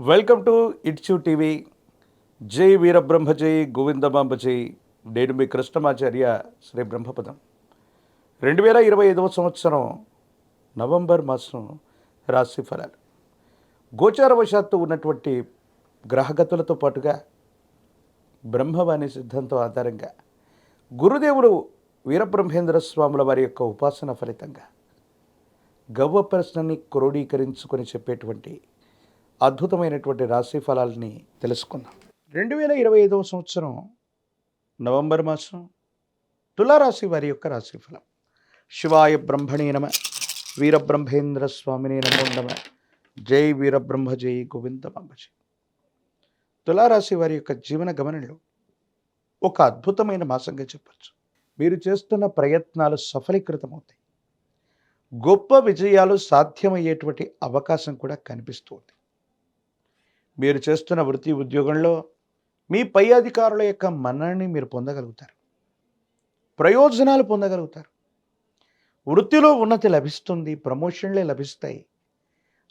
Welcome to it's TV. జై వీరబ్రహ్మ జై గోవిందమాంబ జై. నేను మీ కృష్ణమాచార్య శ్రీ బ్రహ్మపదం. 2025వ సంవత్సరం నవంబర్ మాసం రాశి ఫలాలు. గోచారవశాత్తు ఉన్నటువంటి గ్రహగతులతో పాటుగా బ్రహ్మవాణి సిద్ధాంతం ఆధారంగా గురుదేవుడు వీరబ్రహ్మేంద్ర స్వాముల వారి యొక్క ఉపాసన ఫలితంగా గవ్వ ప్రశ్నని క్రోడీకరించుకొని చెప్పేటువంటి అద్భుతమైనటువంటి రాశి ఫలాలని తెలుసుకుందాం. 2025వ సంవత్సరం నవంబర్ మాసం తులారాశి వారి యొక్క రాశి ఫలం. శివాయ బ్రహ్మణే నమ, వీరబ్రహ్మేంద్ర స్వామినే నమో నమ, జై వీరబ్రహ్మ జై గోవిందమాంబ జై. తులారాశి వారి యొక్క జీవన గమనంలో ఒక అద్భుతమైన మాసంగా చెప్పచ్చు. మీరు చేస్తున్న ప్రయత్నాలు సఫలీకృతమవుతాయి. గొప్ప విజయాలు సాధ్యమయ్యేటువంటి అవకాశం కూడా కనిపిస్తుంది. మీరు చేస్తున్న వృత్తి ఉద్యోగంలో మీ పై అధికారుల యొక్క మన్ననని మీరు పొందగలుగుతారు, ప్రయోజనాలు పొందగలుగుతారు. వృత్తిలో ఉన్నతి లభిస్తుంది, ప్రమోషన్లే లభిస్తాయి.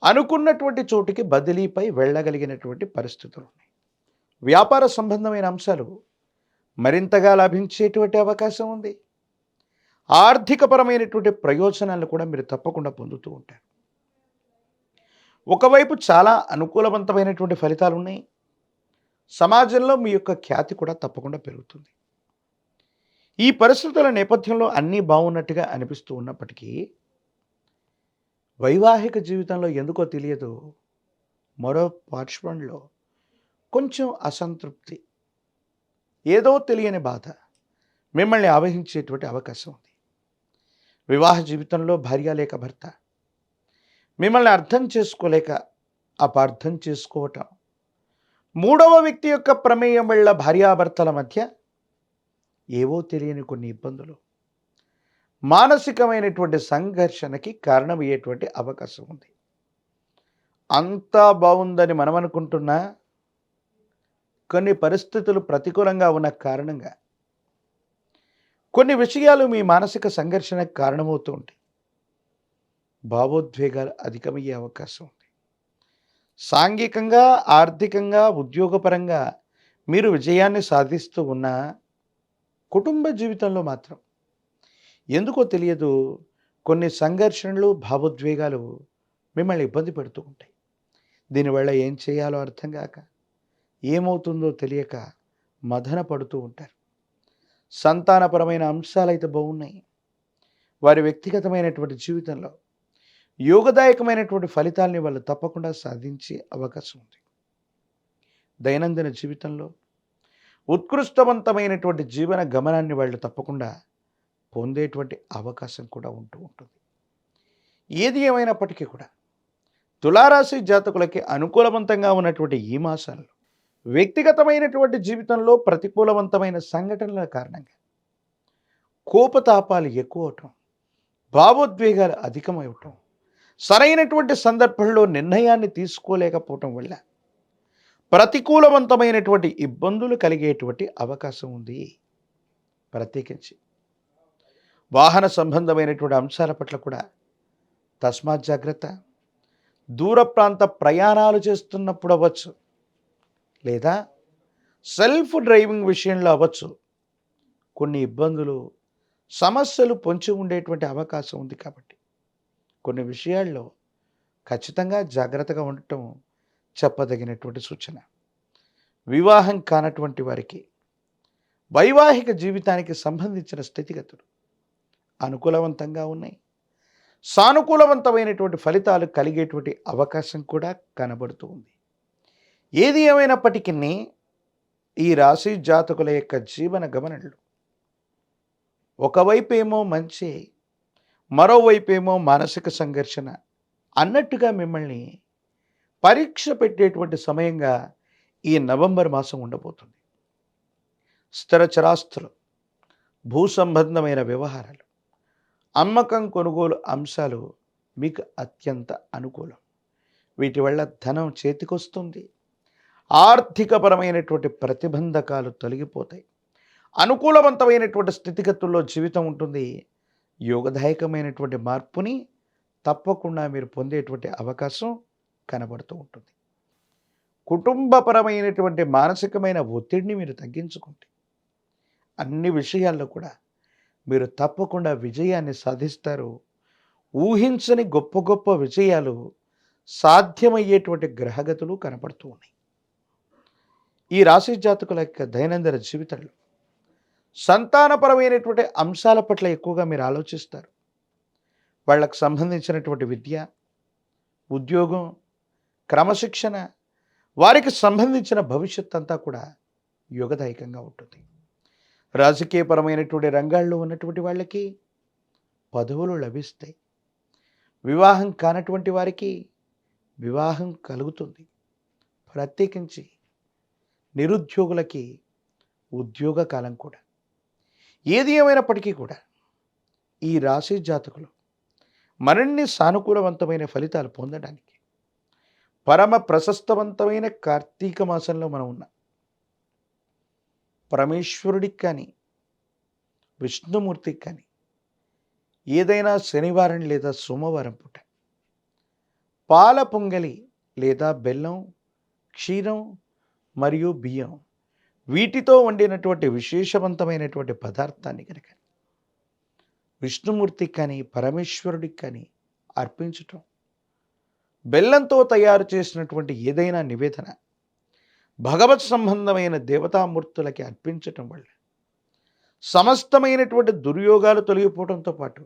అనుకున్నటువంటి చోటికి బదిలీపై వెళ్ళగలిగినటువంటి పరిస్థితులు ఉన్నాయి. వ్యాపార సంబంధమైన అంశాలు మరింతగా లాభించేటువంటి అవకాశం ఉంది. ఆర్థికపరమైనటువంటి ప్రయోజనాలను కూడా మీరు తప్పకుండా పొందుతూ ఉంటారు. ఒకవైపు చాలా అనుకూలవంతమైనటువంటి ఫలితాలు ఉన్నాయి. సమాజంలో మీ యొక్క ఖ్యాతి కూడా తప్పకుండా పెరుగుతుంది. ఈ పరిస్థితుల నేపథ్యంలో అన్నీ బాగున్నట్టుగా అనిపిస్తూ ఉన్నప్పటికీ వైవాహిక జీవితంలో ఎందుకో తెలియదు మరో పార్శ్వంలో కొంచెం అసంతృప్తి, ఏదో తెలియని బాధ మిమ్మల్ని ఆవహించేటువంటి అవకాశం ఉంది. వివాహ జీవితంలో భార్య లేక భర్త మిమ్మల్ని అర్థం చేసుకోలేక అపార్థం చేసుకోవటం, మూడవ వ్యక్తి యొక్క ప్రమేయం వల్ల భార్యాభర్తల మధ్య ఏవో తెలియని కొన్ని ఇబ్బందులు, మానసికమైనటువంటి సంఘర్షణకి కారణమయ్యేటువంటి అవకాశం ఉంది. అంతా బాగుందని మనం అనుకుంటున్నా కొన్ని పరిస్థితులు ప్రతికూలంగా ఉన్న కారణంగా కొన్ని విషయాలు మీ మానసిక సంఘర్షణకు కారణమవుతూ ఉంటాయి. భావోద్వేగాలు అధికమయ్యే అవకాశం ఉంది. సాంఘికంగా, ఆర్థికంగా, ఉద్యోగపరంగా మీరు విజయాన్ని సాధిస్తూ ఉన్న కుటుంబ జీవితంలో మాత్రం ఎందుకో తెలియదు కొన్ని సంఘర్షణలు, భావోద్వేగాలు మిమ్మల్ని ఇబ్బంది పెడుతూ ఉంటాయి. దీనివల్ల ఏం చేయాలో అర్థం కాక, ఏమవుతుందో తెలియక మదన పడుతూ ఉంటారు. సంతానపరమైన అంశాలు అయితే బాగున్నాయి. వారి వ్యక్తిగతమైనటువంటి జీవితంలో యోగదాయకమైనటువంటి ఫలితాలని వాళ్ళు తప్పకుండా సాధించే అవకాశం ఉంది. దైనందిన జీవితంలో ఉత్కృష్టవంతమైనటువంటి జీవన గమనాన్ని వాళ్ళు తప్పకుండా పొందేటువంటి అవకాశం కూడా ఉంటుంది. ఏది ఏమైనప్పటికీ కూడా తులారాశి జాతకులకి అనుకూలవంతంగా ఉన్నటువంటి ఈ మాసాల్లో వ్యక్తిగతమైనటువంటి జీవితంలో ప్రతికూలవంతమైన సంఘటనల కారణంగా కోపతాపాలు ఎక్కువ అవటం, భావోద్వేగాలు అధికమవటం, సరైనటువంటి సందర్భంలో నిర్ణయాన్ని తీసుకోలేకపోవటం వల్ల ప్రతికూలవంతమైనటువంటి ఇబ్బందులు కలిగేటువంటి అవకాశం ఉంది. ప్రత్యేకించి వాహన సంబంధమైనటువంటి అంశాల పట్ల కూడా తస్మాత్ జాగ్రత్త. దూర ప్రాంత ప్రయాణాలు చేస్తున్నప్పుడు అవ్వచ్చు, లేదా సెల్ఫ్ డ్రైవింగ్ విషయంలో అవ్వచ్చు, కొన్ని ఇబ్బందులు, సమస్యలు పొంచి ఉండేటువంటి అవకాశం ఉంది. కాబట్టి కొన్ని విషయాల్లో ఖచ్చితంగా జాగ్రత్తగా ఉండటం చెప్పదగినటువంటి సూచన. వివాహం కానటువంటి వారికి వైవాహిక జీవితానికి సంబంధించిన స్థితిగతులు అనుకూలవంతంగా ఉన్నాయి. సానుకూలవంతమైనటువంటి ఫలితాలు కలిగేటువంటి అవకాశం కూడా కనబడుతూ ఉంది. ఏది ఏమైనప్పటికీ ఈ రాశి జాతకుల యొక్క జీవన గమనంలో ఒకవైపేమో మంచి, మరోవైపేమో మానసిక సంఘర్షణ అన్నట్టుగా మిమ్మల్ని పరీక్ష పెట్టేటువంటి సమయంగా ఈ నవంబర్ మాసం ఉండబోతుంది. స్థిర చరాస్తులు, భూ సంబంధమైన వ్యవహారాలు, అమ్మకం కొనుగోలు అంశాలు మీకు అత్యంత అనుకూలం. వీటి వల్ల ధనం చేతికొస్తుంది. ఆర్థికపరమైనటువంటి ప్రతిబంధకాలు తొలగిపోతాయి. అనుకూలవంతమైనటువంటి స్థితిగతుల్లో జీవితం ఉంటుంది. యోగదాయకమైనటువంటి మార్పుని తప్పకుండా మీరు పొందేటువంటి అవకాశం కనబడుతూ ఉంటుంది. కుటుంబపరమైనటువంటి మానసికమైన ఒత్తిడిని మీరు తగ్గించుకుంటే అన్ని విషయాల్లో కూడా మీరు తప్పకుండా విజయాన్ని సాధిస్తారు. ఊహించని గొప్ప గొప్ప విజయాలు సాధ్యమయ్యేటువంటి గ్రహగతులు కనపడుతూ ఉన్నాయి. ఈ రాశి జాతకుల యొక్క దైనందిన జీవితంలో సంతానపరమైనటువంటి అంశాల పట్ల ఎక్కువగా మీరు ఆలోచిస్తారు. వాళ్ళకు సంబంధించినటువంటి విద్య, ఉద్యోగం, క్రమశిక్షణ, వారికి సంబంధించిన భవిష్యత్ అంతా కూడా యోగదాయకంగా ఉంటుంది. రాజకీయపరమైనటువంటి రంగాల్లో ఉన్నటువంటి వాళ్ళకి పదవులు లభిస్తాయి. వివాహం కానటువంటి వారికి వివాహం కలుగుతుంది. ప్రత్యేకించి నిరుద్యోగులకి ఉద్యోగ కాలం కూడా. ఏది ఏమైనప్పటికీ కూడా ఈ రాశి జాతకులు మరిన్ని సానుకూలవంతమైన ఫలితాలు పొందడానికి పరమ ప్రశస్తవంతమైన కార్తీక మాసంలో మనం ఉన్నాం. పరమేశ్వరుడికి కానీ విష్ణుమూర్తికి కానీ ఏదైనా శనివారం లేదా సోమవారం పూట పాల పొంగలి లేదా బెల్లం, క్షీరం మరియు బియ్యం వీటితో వండినటువంటి విశేషవంతమైనటువంటి పదార్థాన్ని కనుక విష్ణుమూర్తికి కానీ పరమేశ్వరుడికి కానీ అర్పించటం, బెల్లంతో తయారు చేసినటువంటి ఏదైనా నివేదన భగవత్ సంబంధమైన దేవతామూర్తులకి అర్పించటం వల్ల సమస్తమైనటువంటి దుర్యోగాలు తొలగిపోవడంతో పాటు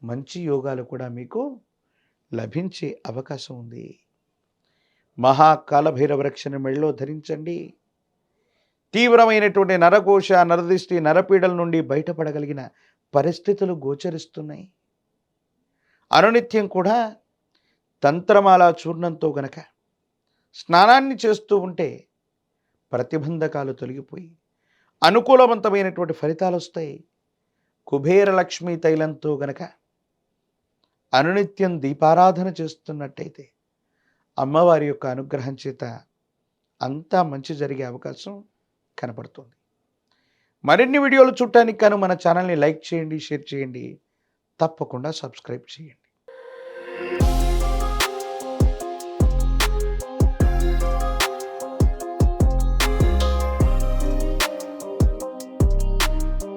మంచి యోగాలు కూడా మీకు లభించే అవకాశం ఉంది. మహాకాలభైరవ రక్షణ మెళ్ళలో ధరించండి. తీవ్రమైనటువంటి నరఘోష, నరదిష్టి, నరపీడల నుండి బయటపడగలిగిన పరిస్థితులు గోచరిస్తున్నాయి. అనునిత్యం కూడా తంత్రమాల చూర్ణంతో గనక స్నానాన్ని చేస్తూ ఉంటే ప్రతిబంధకాలు తొలగిపోయి అనుకూలవంతమైనటువంటి ఫలితాలు వస్తాయి. కుబేర లక్ష్మీ తైలంతో గనక అనునిత్యం దీపారాధన చేస్తున్నట్టయితే అమ్మవారి యొక్క అనుగ్రహం చేత అంతా మంచి జరిగే అవకాశం కనపడుతుంది. మరిన్ని వీడియోలు చూడటానికి గాను మన ఛానల్ని లైక్ చేయండి, షేర్ చేయండి, తప్పకుండా సబ్స్క్రైబ్ చేయండి.